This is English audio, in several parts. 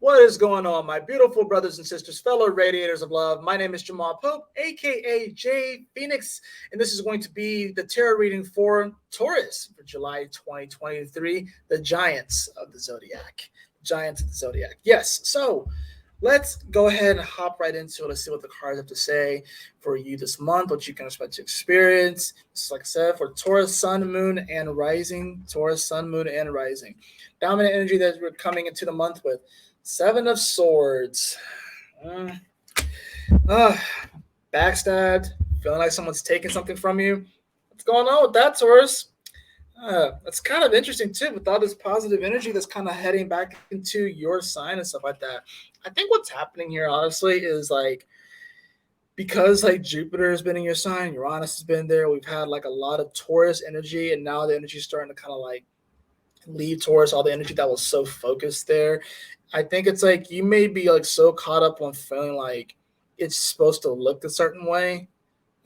What is going on, my beautiful brothers and sisters, fellow radiators of love? My name is Jamal Pope, aka J Fenixx, and this is going to be the tarot reading for Taurus for July 2023, the Giants of the Zodiac. Giants of the Zodiac. Yes, so let's go ahead and hop right into it. Let's see what the cards have to say for you this month, what you can expect to experience. Just like I said, for Taurus, Sun, Moon, and Rising. Taurus, Sun, Moon, and Rising. Dominant energy that we're coming into the month with. Seven of Swords. Uh, uh, Backstabbed. Feeling like someone's taking something from you. What's going on with that, Taurus? That's kind of interesting too, with all this positive energy that's kind of heading back into your sign and stuff like that. I think what's happening here, honestly, is like because like Jupiter has been in your sign, Uranus has been there. We've had like a lot of Taurus energy, and now the energy is starting to kind of like leave Taurus. All the energy that was so focused there. I think it's like you may be like so caught up on feeling like it's supposed to look a certain way.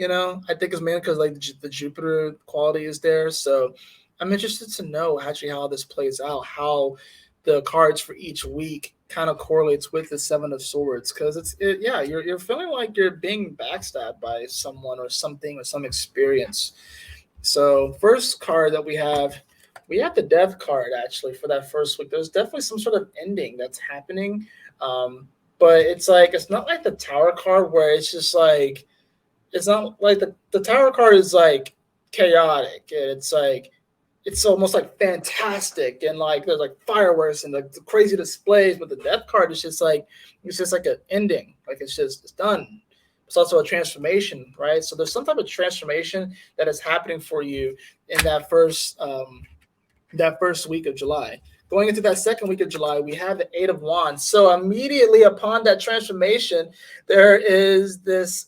I think it's mainly because like the Jupiter quality is there. So I'm interested to know actually how this plays out, how the cards for each week kind of correlates with the Seven of Swords, because yeah, you're feeling like you're being backstabbed by someone or something or some experience. So first card that we have the Death card actually for that first week. There's definitely some sort of ending that's happening, but it's not like the Tower card where it's just like it's not like the Tower card is like chaotic. It's like it's almost like fantastic and like there's like fireworks and like the crazy displays, but the Death card is just like it's just like an ending. Like it's done. It's also a transformation, right? So there's some type of transformation that is happening for you in that first week of July. Going into that second week of July, we have the Eight of Wands. So immediately upon that transformation, there is this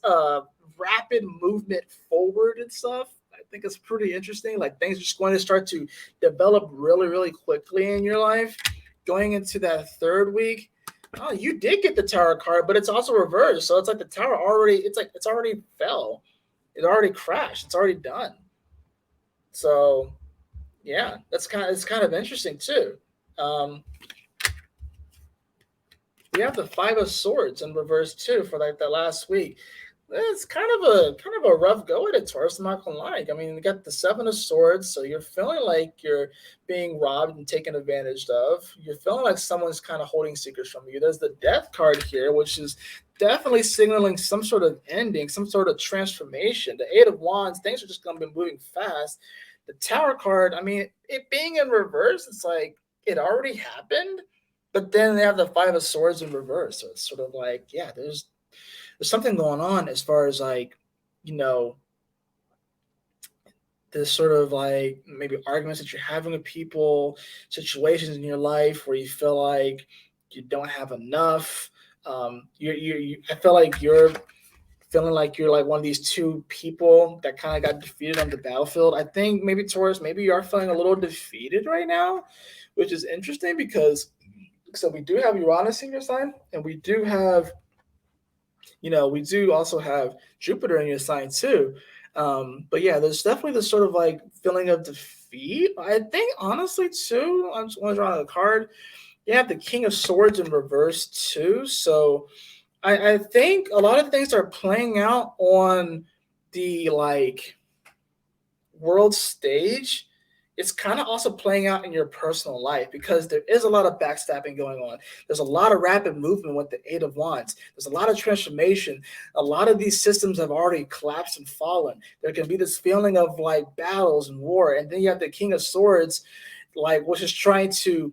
rapid movement forward and stuff. I think it's pretty interesting. Like things are just going to start to develop really, really quickly in your life. Going into that third week, oh, you did get the Tower card, but it's also reversed. So it's like the Tower it's already fell. It already crashed. It's already done. So yeah, it's kind of interesting too. Um, we have the Five of Swords in reverse too for like the last week. It's kind of a rough go at it, Taurus. I'm not gonna lie. I mean, you got the Seven of Swords, so you're feeling like you're being robbed and taken advantage of. You're feeling like someone's kind of holding secrets from you. There's the Death card here, which is definitely signaling some sort of ending, some sort of transformation. The Eight of Wands, things are just gonna be moving fast. The Tower card, I mean, it being in reverse, it's like it already happened, but then they have the Five of Swords in reverse. So it's sort of like, yeah, there's something going on as far as like, you know, this sort of like maybe arguments that you're having with people, situations in your life where you feel like you don't have enough. I feel like you're feeling like you're like one of these two people that kind of got defeated on the battlefield. I think maybe Taurus, maybe you are feeling a little defeated right now, which is interesting because so we do have Uranus in your sign, and we do also have Jupiter in your sign too. But yeah, there's definitely this sort of like feeling of defeat. I think honestly too, I'm just want to draw a card. You have the King of Swords in reverse too. So I think a lot of things are playing out on the like world stage. It's kind of also playing out in your personal life because there is a lot of backstabbing going on. There's a lot of rapid movement with the Eight of Wands. There's a lot of transformation. A lot of these systems have already collapsed and fallen. There can be this feeling of like battles and war. And then you have the King of Swords, like which is trying to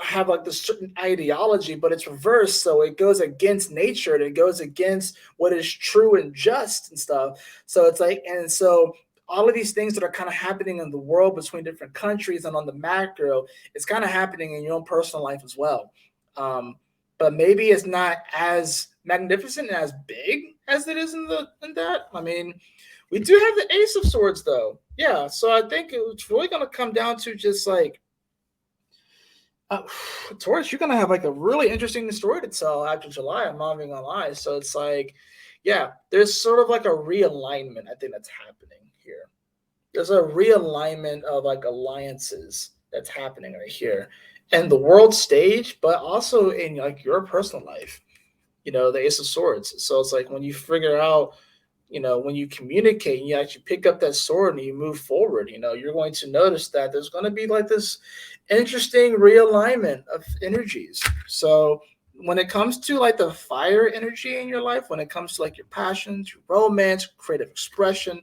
have like this certain ideology, but it's reversed. So it goes against nature and it goes against what is true and just and stuff. So it's like, and so all of these things that are kind of happening in the world between different countries and on the macro, it's kind of happening in your own personal life as well. But maybe it's not as magnificent and as big as it is in that. I mean, we do have the Ace of Swords though. Yeah, so I think it's really going to come down to just like Taurus, you're gonna have like a really interesting story to tell after July. I'm not even gonna lie. So it's like, yeah, there's sort of like a realignment. I think that's happening here. There's a realignment of like alliances that's happening right here. And the world stage, but also in like your personal life, the Ace of Swords. So it's like when you figure out, when you communicate and you actually pick up that sword and you move forward, you're going to notice that there's going to be like this interesting realignment of energies. So when it comes to like the fire energy in your life, when it comes to like your passions, your romance, creative expression,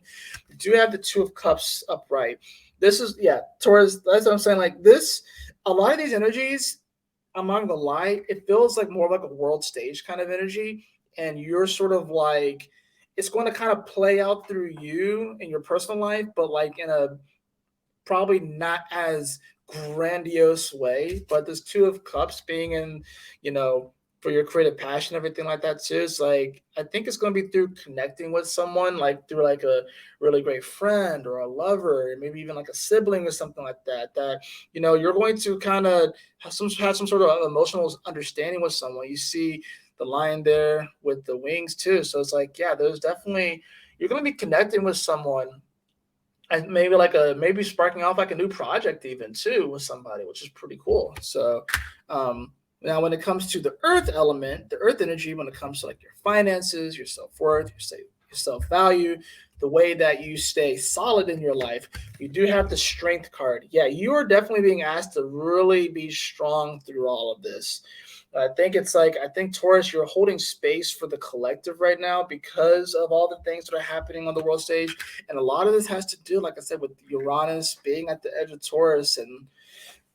you do have the Two of Cups upright. This is, yeah, Taurus, that's what I'm saying. Like this, a lot of these energies, I'm not gonna lie, it feels like more like a world stage kind of energy. And you're sort of like, it's going to kind of play out through you in your personal life, but like in a probably not as grandiose way. But this Two of Cups being in, you know, for your creative passion, everything like that too. It's like I think it's going to be through connecting with someone, like through like a really great friend or a lover, maybe even like a sibling or something like that. That you're going to kind of have some sort of emotional understanding with someone. You see the lion there with the wings too. So it's like, yeah, there's definitely you're going to be connecting with someone and maybe sparking off like a new project even too with somebody, which is pretty cool. So now when it comes to the earth element, the earth energy, when it comes to like your finances, your self-worth, your self-value, the way that you stay solid in your life, you do have the strength card. Yeah, you are definitely being asked to really be strong through all of this. I think Taurus, you're holding space for the collective right now because of all the things that are happening on the world stage. And a lot of this has to do, like I said, with Uranus being at the edge of Taurus. And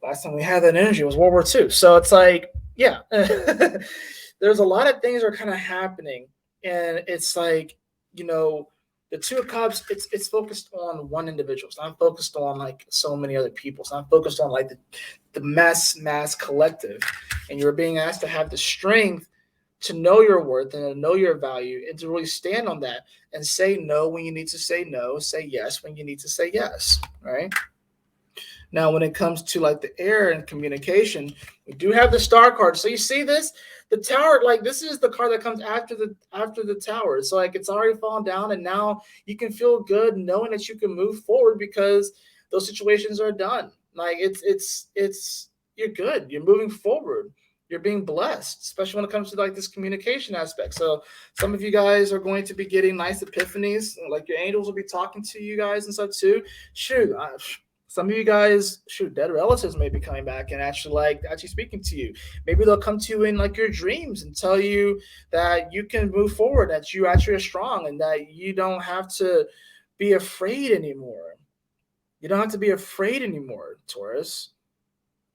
last time we had that energy was World War II. So it's like, yeah, there's a lot of things that are kind of happening. And it's like, the Two of Cups, it's focused on one individual. It's not focused on like so many other people. It's not focused on like the mass collective. And you're being asked to have the strength to know your worth and to know your value and to really stand on that and say no when you need to say no, say yes when you need to say yes, right? Now, when it comes to like the air and communication, we do have the star card. So you see this, the tower, like this is the card that comes after the tower. So like it's already fallen down, and now you can feel good knowing that you can move forward because those situations are done. Like it's you're good. You're moving forward. You're being blessed, especially when it comes to like this communication aspect. So some of you guys are going to be getting nice epiphanies, like your angels will be talking to you guys and stuff too. Shoot, some of you guys, dead relatives may be coming back and actually speaking to you. Maybe they'll come to you in like your dreams and tell you that you can move forward, that you actually are strong, and that you don't have to be afraid anymore. You don't have to be afraid anymore, Taurus.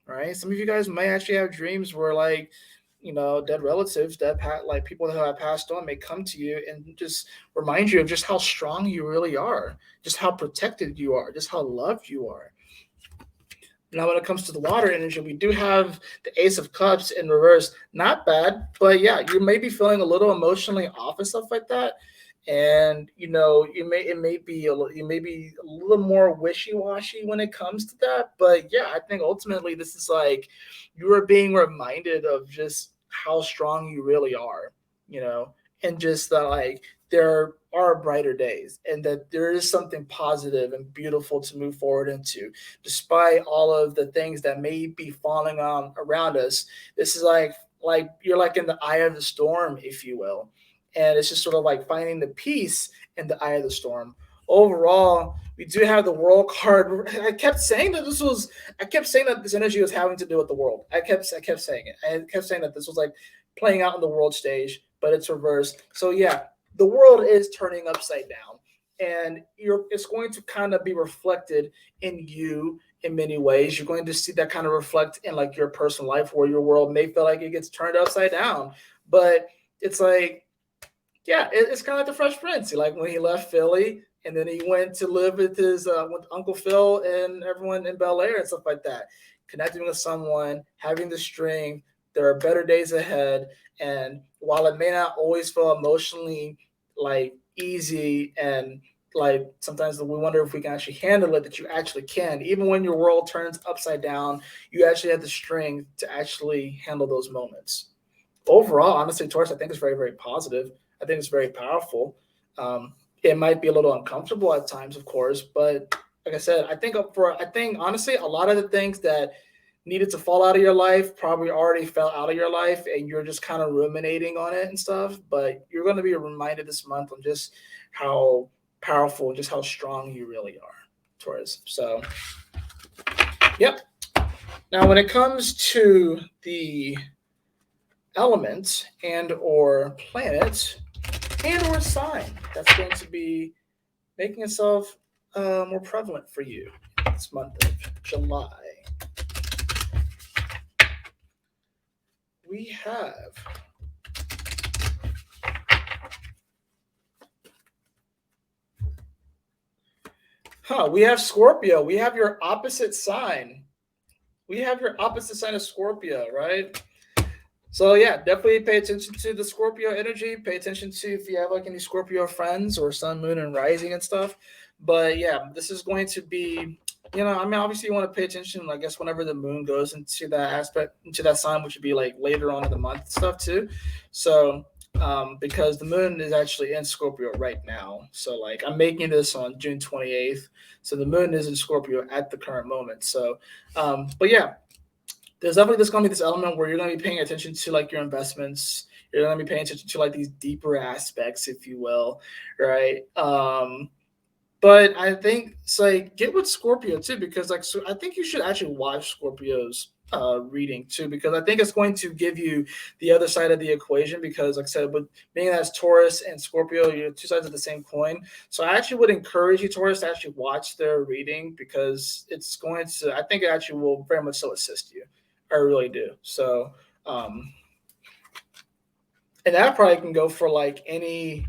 Right? Some of you guys may actually have dreams where dead relatives, like people who have passed on may come to you and just remind you of just how strong you really are, just how protected you are, just how loved you are. Now, when it comes to the water energy, we do have the Ace of Cups in reverse. Not bad, but yeah, you may be feeling a little emotionally off and stuff like that. And you may be a little more wishy-washy when it comes to that. But yeah, I think ultimately this is like you are being reminded of just how strong you really are, and just that like there are brighter days and that there is something positive and beautiful to move forward into, despite all of the things that may be falling on around us. This is like you're like in the eye of the storm, if you will. And it's just sort of like finding the peace in the eye of the storm. Overall, we do have the world card. I kept saying that this energy was having to do with the world. I kept saying it. I kept saying that this was like playing out on the world stage, but it's reversed. So yeah, the world is turning upside down, and it's going to kind of be reflected in you in many ways. You're going to see that kind of reflect in like your personal life, where your world may feel like it gets turned upside down. But it's like, yeah, it's kind of like the Fresh Prince. Like when he left Philly and then he went to live with his with Uncle Phil and everyone in Bel Air and stuff like that. Connecting with someone, having the strength. There are better days ahead, and while it may not always feel emotionally like easy, and like sometimes we wonder if we can actually handle it, that you actually can. Even when your world turns upside down, you actually have the strength to actually handle those moments. Overall, honestly, Taurus, I think it's very, very positive. I think it's very powerful. It might be a little uncomfortable at times, of course, but like I said, I think honestly, a lot of the things that needed to fall out of your life probably already fell out of your life, and you're just kind of ruminating on it and stuff. But you're going to be reminded this month on just how powerful and just how strong you really are, Taurus. So, yep. Now, when it comes to the element and or planet and or sign that's going to be making itself more prevalent for you this month of July, we have we have Scorpio. We have your opposite sign. We have your opposite sign of Scorpio, right? So yeah, definitely pay attention to the Scorpio energy. Pay attention to if you have like any Scorpio friends or Sun, Moon, and Rising and stuff. But yeah, this is going to be, I mean, obviously you want to pay attention. I guess whenever the Moon goes into that aspect, into that sign, which would be like later on in the month stuff too. So because the Moon is actually in Scorpio right now. So like I'm making this on June 28th. So the Moon is in Scorpio at the current moment. So, but yeah, there's going to be this element where you're going to be paying attention to like your investments. You're going to be paying attention to like these deeper aspects, if you will, right? But I think it's like get with Scorpio too, because like so I think you should actually watch Scorpio's reading too, because I think it's going to give you the other side of the equation. Because like I said, with being as Taurus and Scorpio, you're two sides of the same coin. So I actually would encourage you, Taurus, to actually watch their reading, because it's going to, I think it actually will very much so assist you. I really do. So, and that probably can go for like any,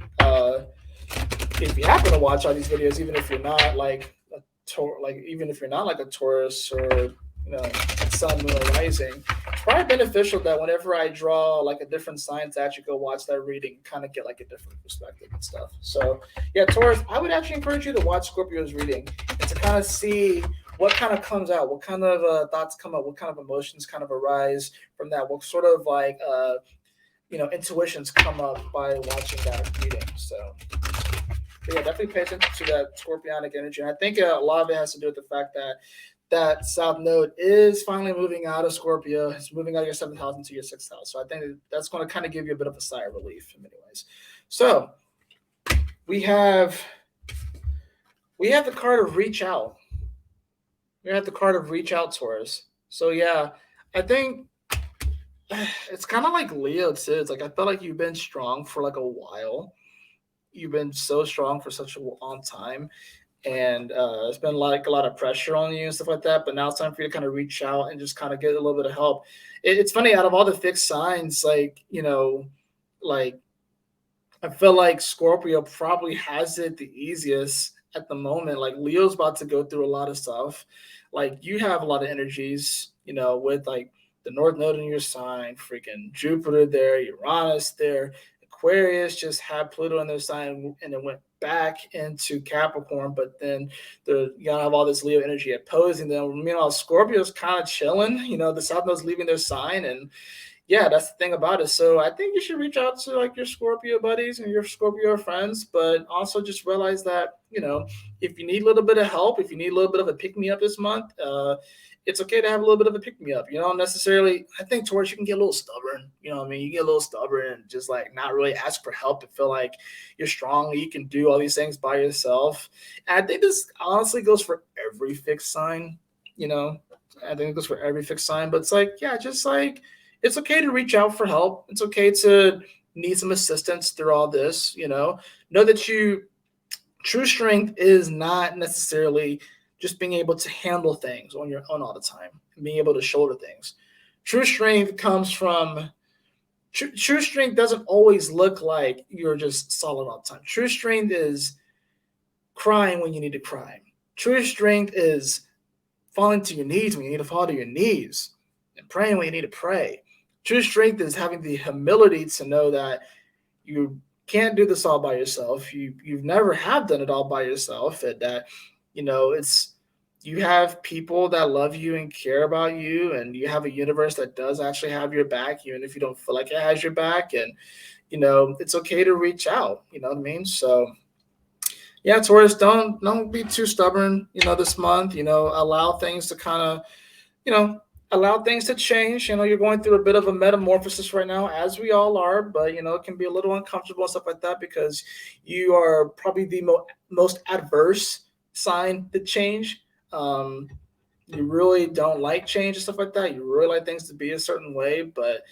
if you happen to watch all these videos, even if you're not like even if you're not like a Taurus or Sun, Moon, or Rising, it's probably beneficial that whenever I draw like a different sign to actually go watch that reading, kind of get like a different perspective and stuff. So yeah, Taurus, I would actually encourage you to watch Scorpio's reading and to kind of see what kind of comes out, what kind of thoughts come up, what kind of emotions kind of arise from that, what sort of like intuitions come up by watching that reading. So yeah, definitely pay attention to that scorpionic energy. And I think a lot of it has to do with the fact that that South Node is finally moving out of Scorpio. It's moving out of your 7th house into your 6th house. So I think that's going to kind of give you a bit of a sigh of relief in many ways. So we have the card of reach out. We have the card of reach out, Taurus. So yeah, I think it's kind of like Leo too. It's like I felt like you've been strong for like a while. You've been so strong for such a long time, and it's been like a lot of pressure on you and stuff like that. But now it's time for you to kind of reach out and just kind of get a little bit of help. It's funny, out of all the fixed signs, like like I feel like Scorpio probably has it the easiest at the moment. Like Leo's about to go through a lot of stuff. Like you have a lot of energies, with like the North Node in your sign, freaking Jupiter there, Uranus there. Aquarius just had Pluto in their sign and it went back into Capricorn, but then you gotta have all this Leo energy opposing them. Meanwhile, Scorpio's kind of chilling. The South Node's leaving their sign, and yeah, that's the thing about it. So I think you should reach out to like your Scorpio buddies and your Scorpio friends, but also just realize that if you need a little bit of help, if you need a little bit of a pick me up this month, it's okay to have a little bit of a pick me up. Necessarily, I think Taurus, you can get a little stubborn. You get a little stubborn and just like not really ask for help and feel like you're strong, you can do all these things by yourself. And I think this honestly goes for every fixed sign. I think it goes for every fixed sign, but it's like, yeah, just like it's okay to reach out for help. It's okay to need some assistance through all this. Know that true strength is not necessarily just being able to handle things on your own all the time, being able to shoulder things. True strength comes from true strength doesn't always look like you're just solid all the time. True strength is crying when you need to cry. True strength is falling to your knees when you need to fall to your knees and praying when you need to pray. True strength is having the humility to know that you can't do this all by yourself. You've never have done it all by yourself, and that you have people that love you and care about you, and you have a universe that does actually have your back, even if you don't feel like it has your back. And it's okay to reach out. You know what I mean? So Yeah, Taurus, don't be too stubborn, this month. Allow things to kind of, you know, allow things to change. You're going through a bit of a metamorphosis right now, as we all are, but it can be a little uncomfortable and stuff like that because you are probably the most adverse sign to change. Um, you really don't like change and stuff like that. You really like things to be a certain way, but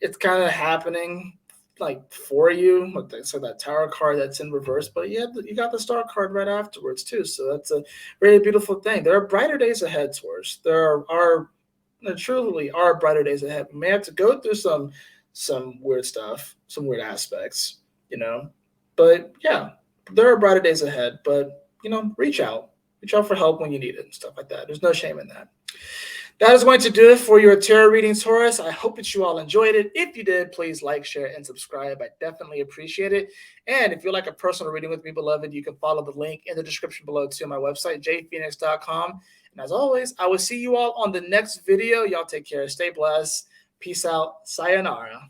it's kind of happening like for you. So that tower card that's in reverse, but you got the star card right afterwards too. So that's a very beautiful thing. There are brighter days ahead, Taurus. There truly are brighter days ahead. We may have to go through some weird stuff, some weird aspects, you know. But yeah, there are brighter days ahead. But reach out for help when you need it and stuff like that. There's no shame in that. That is going to do it for your tarot reading, Taurus. I hope that you all enjoyed it. If you did, please like, share, and subscribe. I definitely appreciate it. And if you'd like a personal reading with me, beloved, you can follow the link in the description below to my website, jfenixx.com. And as always, I will see you all on the next video. Y'all take care. Stay blessed. Peace out. Sayonara.